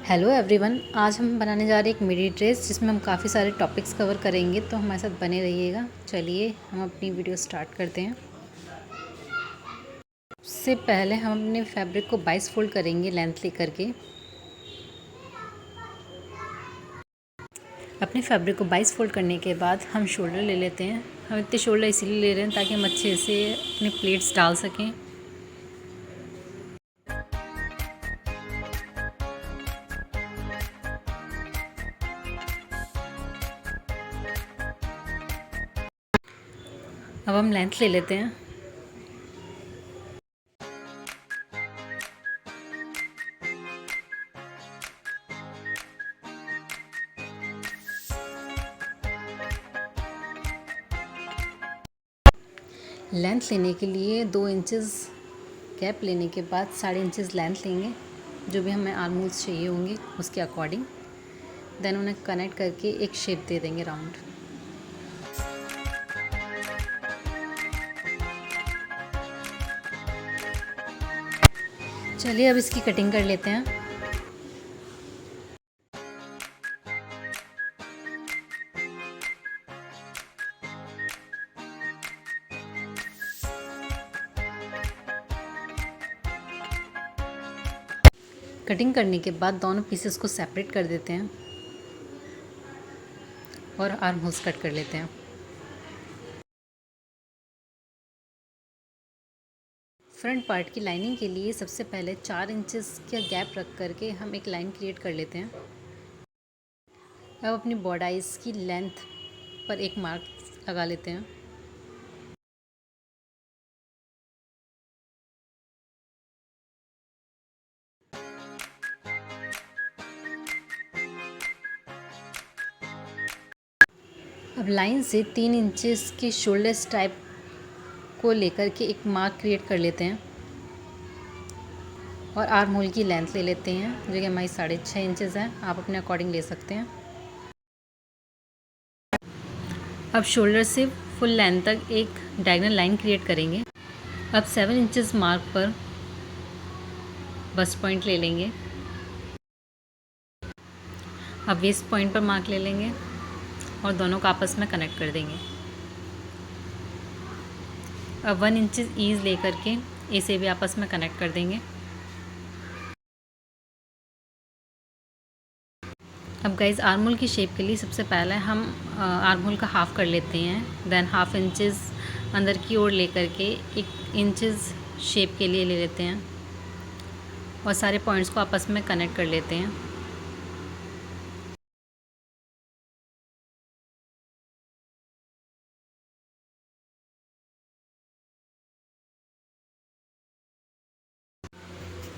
Hello everyone, आज हम बनाने जा रहे हैं एक मिडी ड्रेस जिसमें हम काफ़ी सारे टॉपिक्स कवर करेंगे, तो हमारे साथ बने रहिएगा। चलिए हम अपनी वीडियो स्टार्ट करते हैं। उससे पहले हम अपने फैब्रिक को 22 फोल्ड करेंगे लेंथ लेकर के। अपने फैब्रिक को 22 फोल्ड करने के बाद हम शोल्डर ले लेते हैं। हम इतने शोल्डर इसीलिए ले रहे हैं ताकि हम अच्छे से अपने प्लेट्स डाल सकें। अब हम लेंथ ले लेते हैं। लेंथ लेने के लिए 2 इंचेस गैप लेने के बाद 3.5 इंचेस लेंथ लेंगे, जो भी हमें आर्म होल्स चाहिए होंगे उसके अकॉर्डिंग। देन उन्हें कनेक्ट करके एक शेप दे देंगे राउंड। चलिए अब इसकी कटिंग कर लेते हैं। कटिंग करने के बाद दोनों पीसेस को सेपरेट कर देते हैं और आर्म होल्स कट कर लेते हैं। फ्रंट पार्ट की लाइनिंग के लिए सबसे पहले 4 इंचेस का गैप रख करके हम एक लाइन क्रिएट कर लेते हैं। अब अपनी बॉर्डर्स की लेंथ पर एक मार्क लगा लेते हैं। अब लाइन से 3 इंचेस के शोल्डर स्ट्राइप को लेकर के एक मार्क क्रिएट कर लेते हैं और आर्म होल की लेंथ ले लेते हैं, जो कि हमारी 6.5 इंचेस है। आप अपने अकॉर्डिंग ले सकते हैं। अब शोल्डर से फुल लेंथ तक एक डायगोनल लाइन क्रिएट करेंगे। अब 7 इंचेस मार्क पर बस्ट पॉइंट ले लेंगे। अब वेस्ट पॉइंट पर मार्क ले लेंगे और दोनों को आपस में कनेक्ट कर देंगे। अब 1 इंचेस ईज लेकर के इसे भी आपस में कनेक्ट कर देंगे। अब गाइज आर्म होल की शेप के लिए सबसे पहले हम आर्म होल का हाफ़ कर लेते हैं। देन 1/2 इंचेस अंदर की ओर लेकर के 1 इंचेस शेप के लिए ले लेते हैं और सारे पॉइंट्स को आपस में कनेक्ट कर लेते हैं।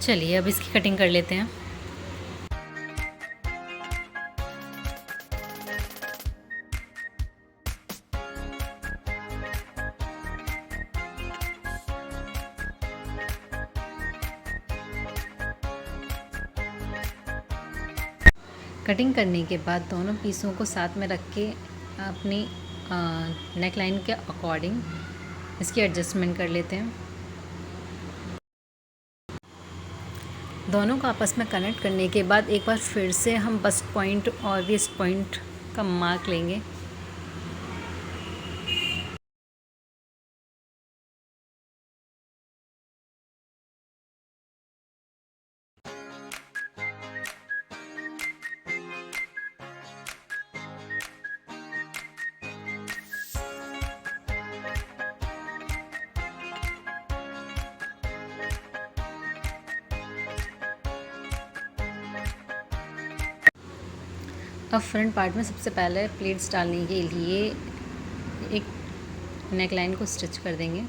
चलिए अब इसकी कटिंग कर लेते हैं। कटिंग करने के बाद दोनों पीसों को साथ में रख के अपनी नेक लाइन के अकॉर्डिंग इसकी एडजस्टमेंट कर लेते हैं। दोनों को आपस में कनेक्ट करने के बाद एक बार फिर से हम बस्ट पॉइंट और वेस्ट पॉइंट का मार्क लेंगे। अब फ्रंट पार्ट में सबसे पहले प्लेट्स डालने के लिए एक नेक लाइन को स्टिच कर देंगे।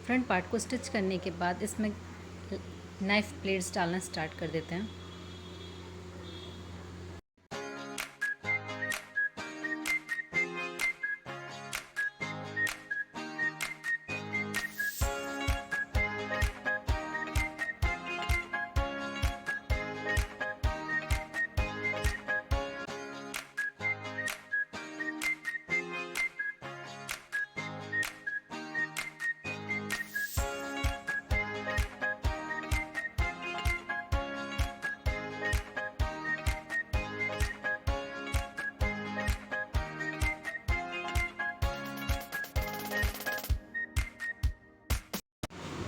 फ्रंट पार्ट को स्टिच करने के बाद इसमें नाइफ प्लेट्स डालना स्टार्ट कर देते हैं।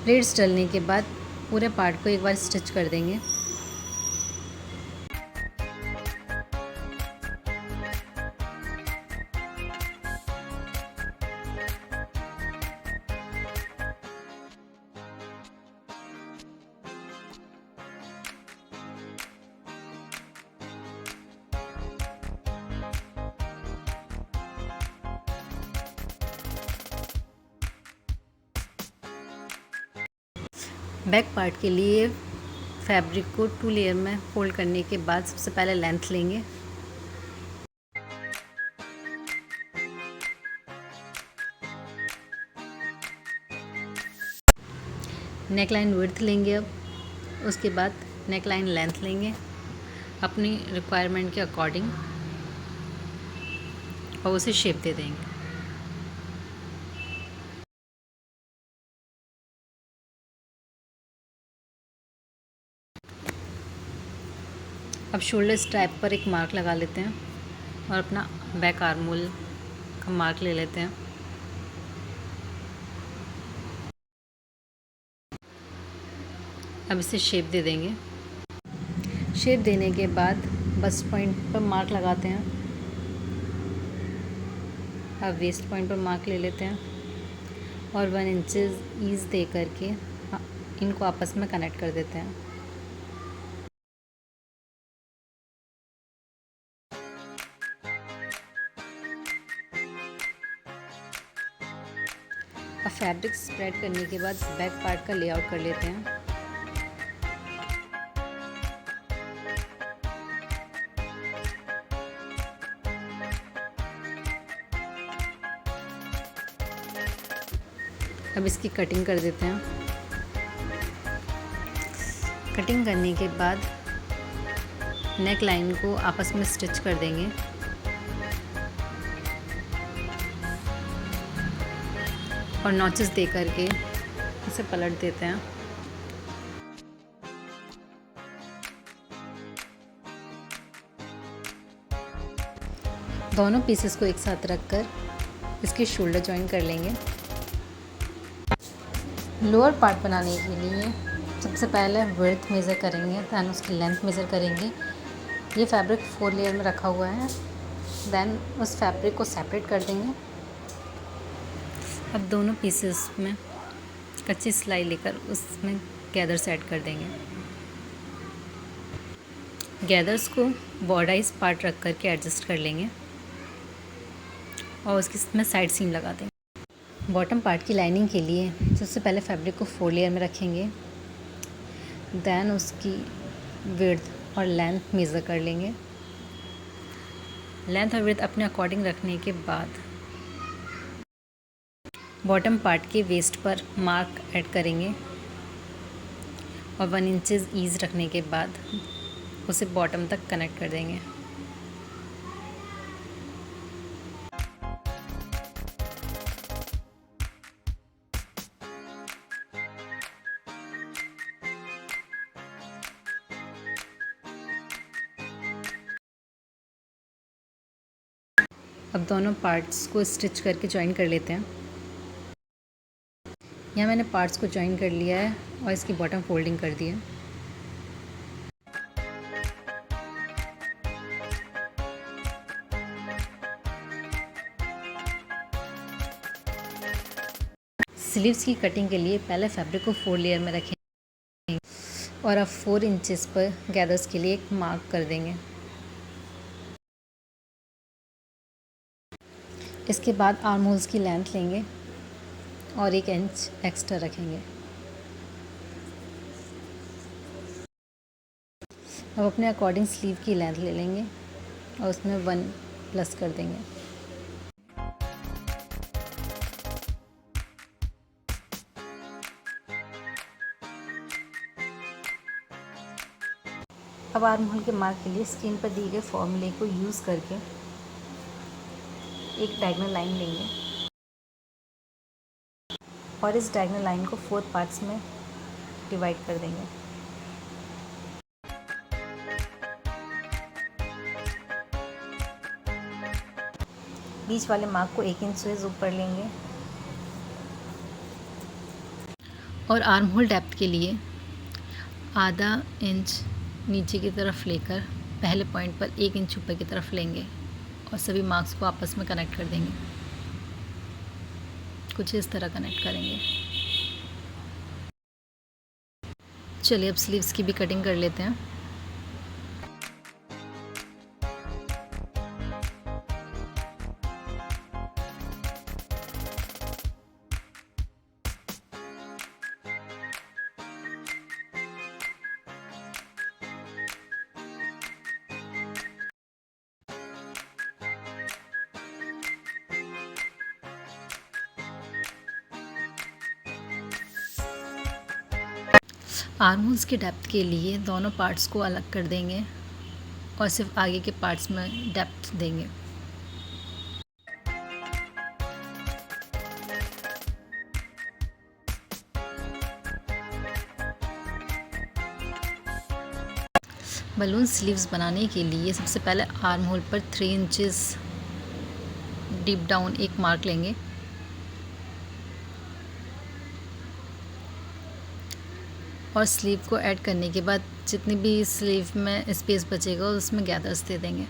प्लेट्स डलने के बाद पूरे पार्ट को एक बार स्टिच कर देंगे। बैक पार्ट के लिए फैब्रिक को 2 लेयर में फोल्ड करने के बाद सबसे पहले लेंथ लेंगे। नेक लाइन विड्थ लेंगे। अब उसके बाद नेक लाइन लेंथ लेंगे अपनी रिक्वायरमेंट के अकॉर्डिंग और उसे शेप दे देंगे। अब शोल्डर स्ट्रैप पर एक मार्क लगा लेते हैं और अपना बैक आर्म होल का मार्क ले लेते हैं। अब इसे शेप दे देंगे। शेप देने के बाद बस्ट पॉइंट पर मार्क लगाते हैं। अब वेस्ट पॉइंट पर मार्क ले लेते हैं और 1 इंच ईज दे करके इनको आपस में कनेक्ट कर देते हैं। अब फैब्रिक स्प्रेड करने के बाद बैक पार्ट का लेआउट कर लेते हैं। अब इसकी कटिंग कर देते हैं। कटिंग करने के बाद नेक लाइन को आपस में स्टिच कर देंगे। और नॉचेस दे करके इसे पलट देते हैं। दोनों पीसेस को एक साथ रखकर इसकी शोल्डर जॉइन कर लेंगे। लोअर पार्ट बनाने के लिए सबसे पहले विड्थ मेज़र करेंगे, दैन उसकी लेंथ मेज़र करेंगे। ये फैब्रिक 4 लेयर में रखा हुआ है। दैन उस फैब्रिक को सेपरेट कर देंगे। अब दोनों पीसेस में कच्ची सिलाई लेकर उसमें गैदर्स ऐड कर देंगे। गैदर्स को बॉर्डराइज पार्ट रख करके एडजस्ट कर लेंगे और उसकी इसमें साइड सीम लगा देंगे। बॉटम पार्ट की लाइनिंग के लिए सबसे पहले फैब्रिक को 4 लेयर में रखेंगे। दैन उसकी विड्थ और लेंथ मेज़र कर लेंगे। लेंथ और विड्थ अपने अकॉर्डिंग रखने के बाद बॉटम पार्ट के वेस्ट पर मार्क ऐड करेंगे और 1 इंच ईज रखने के बाद उसे बॉटम तक कनेक्ट कर देंगे। अब दोनों पार्ट्स को स्टिच करके जॉइन कर लेते हैं। यहाँ मैंने पार्ट्स को जॉइन कर लिया है और इसकी बॉटम फोल्डिंग कर दी है। स्लीव्स की कटिंग के लिए पहले फैब्रिक को 4 लेयर में रखेंगे और अब 4 इंचेस पर गैदर्स के लिए एक मार्क कर देंगे। इसके बाद आर्म होल्स की लेंथ लेंगे और 1 इंच एक्स्ट्रा रखेंगे। अब अपने अकॉर्डिंग स्लीव की लेंथ ले लेंगे और उसमें 1 प्लस कर देंगे। अब आर्म होल के मार्क के लिए स्क्रीन पर दिए गए फॉर्मूले को यूज़ करके एक डायगोनल लाइन लेंगे और इस डायगोनल लाइन को 4 पार्ट्स में डिवाइड कर देंगे। बीच वाले मार्क को 1 इंच से ऊपर लेंगे और आर्म होल डेप्थ के लिए आधा इंच नीचे की तरफ लेकर पहले पॉइंट पर 1 इंच ऊपर की तरफ लेंगे और सभी मार्क्स को आपस में कनेक्ट कर देंगे। कुछ इस तरह कनेक्ट करेंगे। चलिए अब स्लीव्स की भी कटिंग कर लेते हैं। आर्म होल्स के डेप्थ के लिए दोनों पार्ट्स को अलग कर देंगे और सिर्फ आगे के पार्ट्स में डेप्थ देंगे। बलून स्लीव्स बनाने के लिए सबसे पहले आर्म होल पर 3 इंचेस डीप डाउन एक मार्क लेंगे और स्लीव को ऐड करने के बाद जितनी भी स्लीव में स्पेस बचेगा उसमें गैदर्स दे देंगे।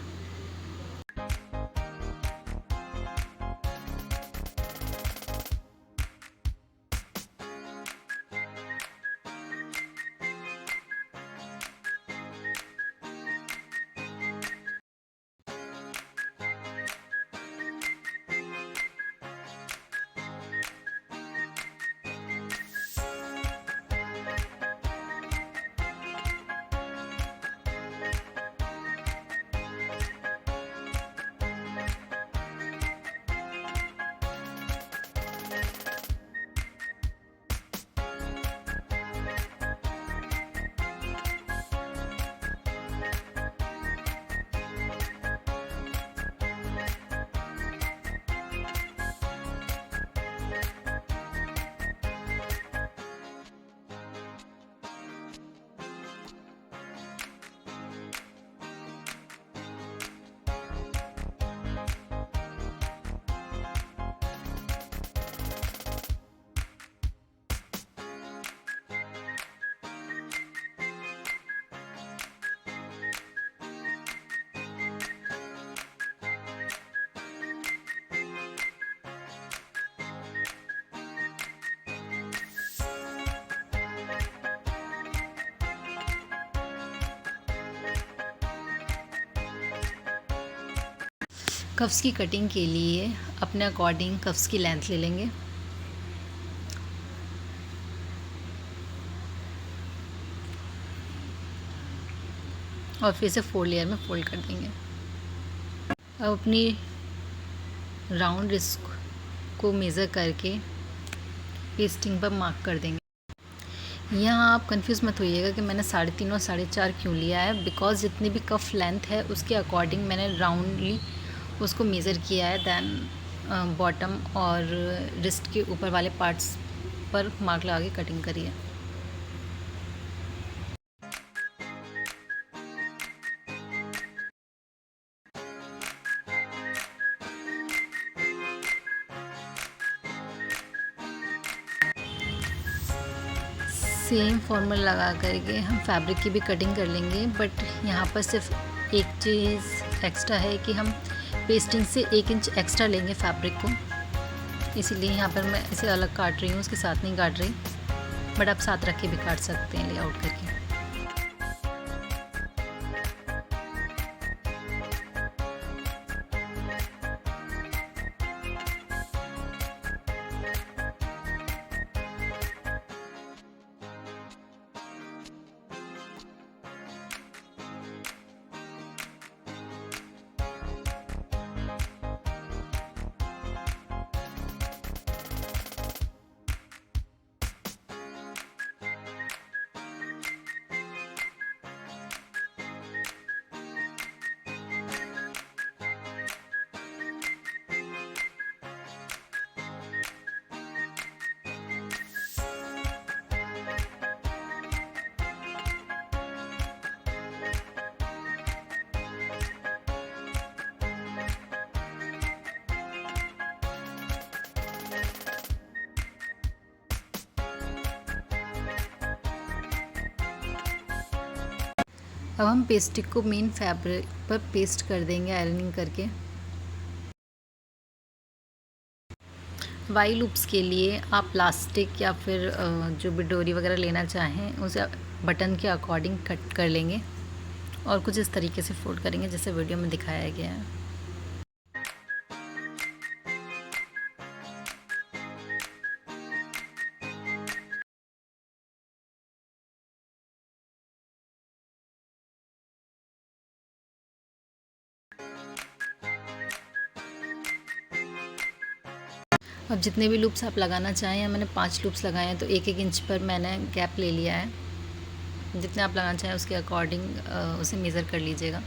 कफ्स की कटिंग के लिए अपने अकॉर्डिंग कफ्स की लेंथ ले लेंगे। और फिर से 4 लेयर में फोल्ड कर देंगे। अब अपनी राउंड रिस्ट को मेज़र करके पेस्टिंग पर मार्क कर देंगे। यहाँ आप कंफ्यूज मत होइएगा कि मैंने 3.5 और 4.5 क्यों लिया है, बिकॉज़ जितनी भी कफ लेंथ है उसके अकॉर्डिंग मैंने राउंडली उसको मेज़र किया है। दैन बॉटम और रिस्ट के ऊपर वाले पार्ट्स पर मार्क लगा के कटिंग करी है। सेम फॉर्मूला लगा करके हम फैब्रिक की भी कटिंग कर लेंगे, बट यहाँ पर सिर्फ एक चीज़ एक्स्ट्रा है कि हम पेस्टिंग से 1 इंच एक्स्ट्रा लेंगे फैब्रिक को, इसीलिए यहाँ पर मैं इसे अलग काट रही हूँ, उसके साथ नहीं काट रही, बट आप साथ रख के भी काट सकते हैं लेआउट करके। अब हम पेस्टिक को मेन फैब्रिक पर पेस्ट कर देंगे आयरनिंग करके। वाई लूप्स के लिए आप प्लास्टिक या फिर जो भी डोरी वगैरह लेना चाहें उसे बटन के अकॉर्डिंग कट कर लेंगे और कुछ इस तरीके से फोल्ड करेंगे जैसे वीडियो में दिखाया गया है। अब जितने भी लूप्स आप लगाना चाहें, या मैंने 5 लूप्स लगाए हैं तो 1-1 इंच पर मैंने गैप ले लिया है। जितने आप लगाना चाहें उसके अकॉर्डिंग उसे मेज़र कर लीजिएगा।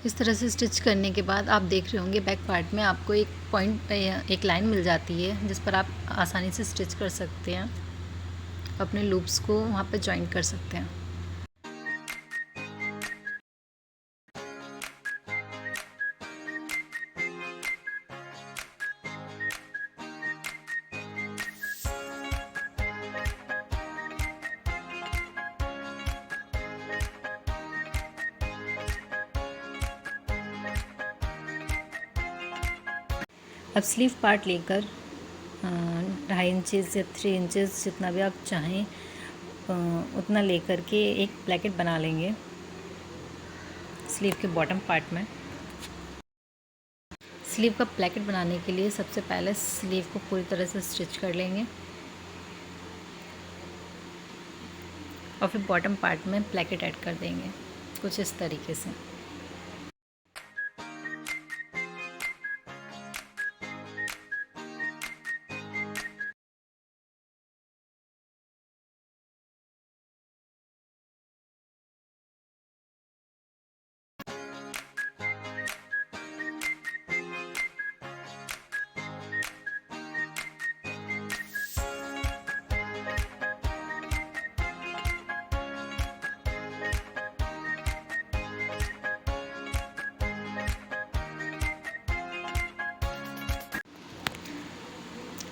इस तरह से स्टिच करने के बाद आप देख रहे होंगे बैक पार्ट में आपको एक पॉइंट एक लाइन मिल जाती है जिस पर आप आसानी से स्टिच कर सकते हैं, अपने लूप्स को वहाँ पे जॉइन कर सकते हैं। अब स्लीव पार्ट लेकर 2.5 इंचेस या 3 इंचेस जितना भी आप चाहें उतना लेकर के एक ब्लैकेट बना लेंगे स्लीव के बॉटम पार्ट में। स्लीव का ब्लैकेट बनाने के लिए सबसे पहले स्लीव को पूरी तरह से स्टिच कर लेंगे और फिर बॉटम पार्ट में ब्लैकेट ऐड कर देंगे कुछ इस तरीके से।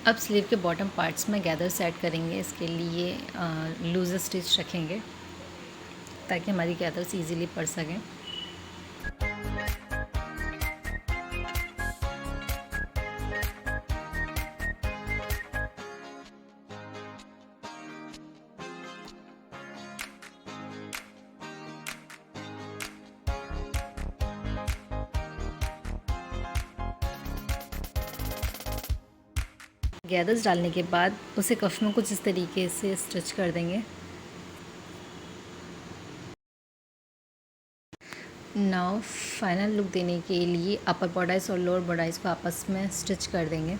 अब स्लीव के बॉटम पार्ट्स में गैदर सेट करेंगे। इसके लिए लूज़र स्टिच रखेंगे ताकि हमारी गैदर्स इजीली पड़ सकें। गैदर्स डालने के बाद उसे कफ में कुछ इस तरीके से स्टिच कर देंगे। नाउ फाइनल लुक देने के लिए अपर बॉर्डर्स और लोअर बॉर्डर्स को आपस में स्टिच कर देंगे।